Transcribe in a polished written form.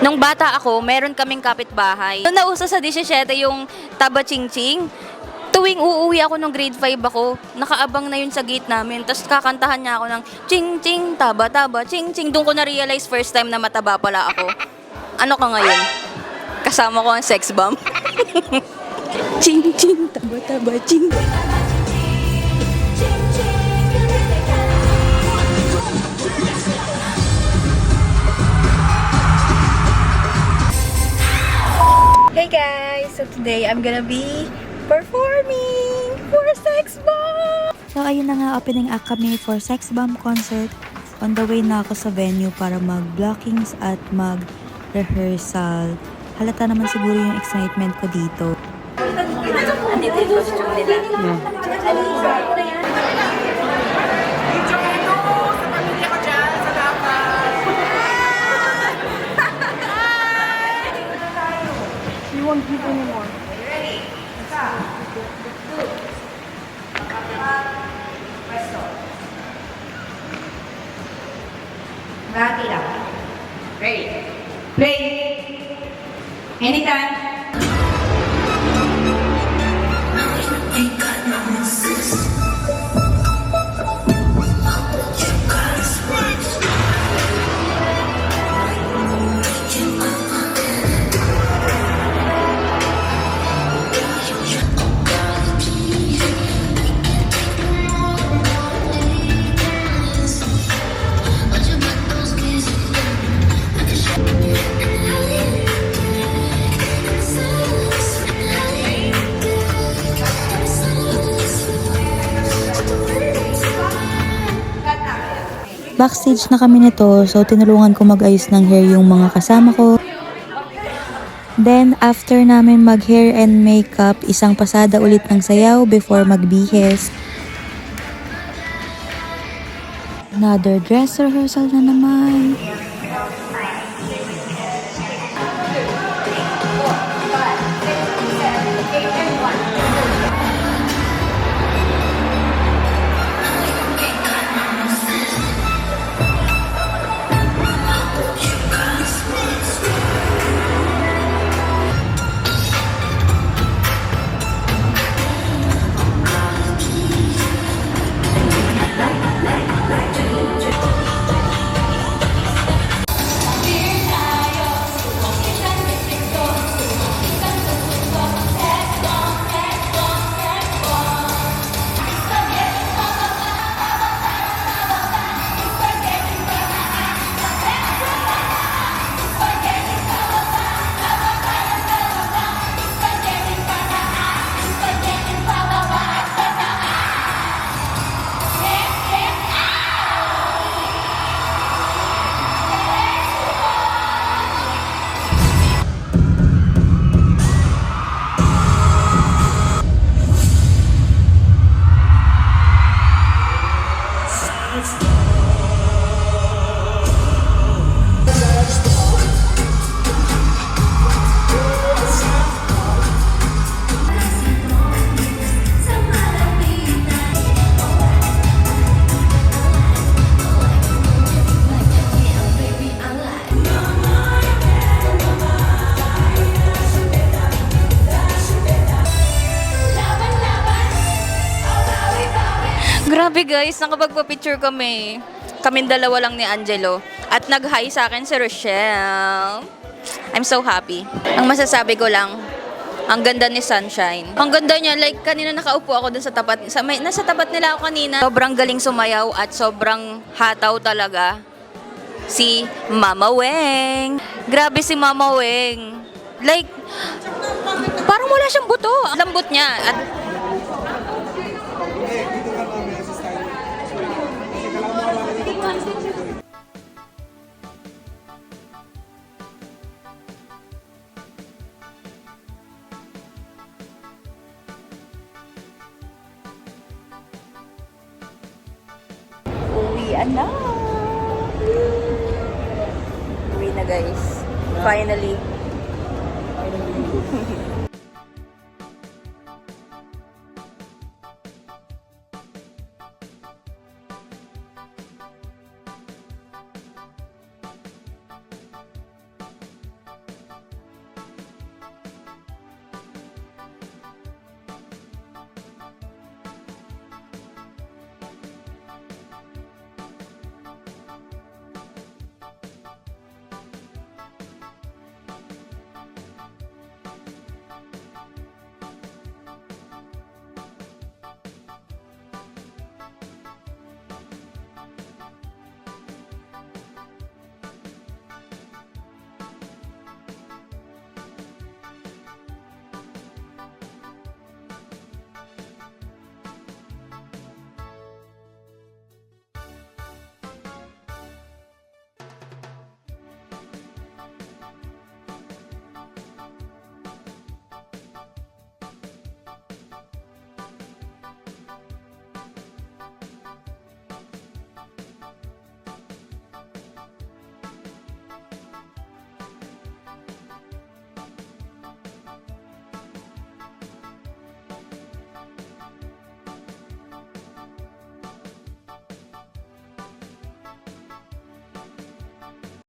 Nung bata ako, meron kaming kapitbahay. Nung nauso sa 17 yung taba ching-ching, tuwing uuwi ako nung grade 5 ako, nakaabang na yun sa gate namin. Tapos kakantahan niya ako ng ching-ching, taba-taba, ching-ching. Doon ko na-realize first time na mataba pala ako. Ano ka ngayon? Kasama ko ang sex bomb. Ching-ching, taba-taba, ching. Hey guys! So today, I'm gonna be performing for Sex Bomb! So ayun na nga, opening act kami for Sex Bomb concert. On the way na ako sa venue para mag-blockings at mag-rehearsal. Halata naman siguro yung excitement ko dito. Andito yung costume nila. You won't give anymore. Bahati lang. Ready? Play! Anytime. Backstage na kami nito, so tinulungan ko mag-ayos ng hair yung mga kasama ko. Then, after namin mag-hair and makeup, isang pasada ulit ng sayaw before magbihis. Another dress rehearsal na naman. Grabe guys, nakapagpa-picture kami. Kaming dalawa lang ni Angelo. At nag-hi sa akin si Rochelle. I'm so happy. Ang masasabi ko lang, ang ganda ni Sunshine. Ang ganda niya, like kanina nakaupo ako dun sa tapat, nasa tapat nila ako kanina. Sobrang galing sumayaw at sobrang hataw talaga si Mama Weng. Grabe si Mama Weng. Like, parang wala siyang buto. Ang lambot niya. At uwian na. Uwi na guys. Finally.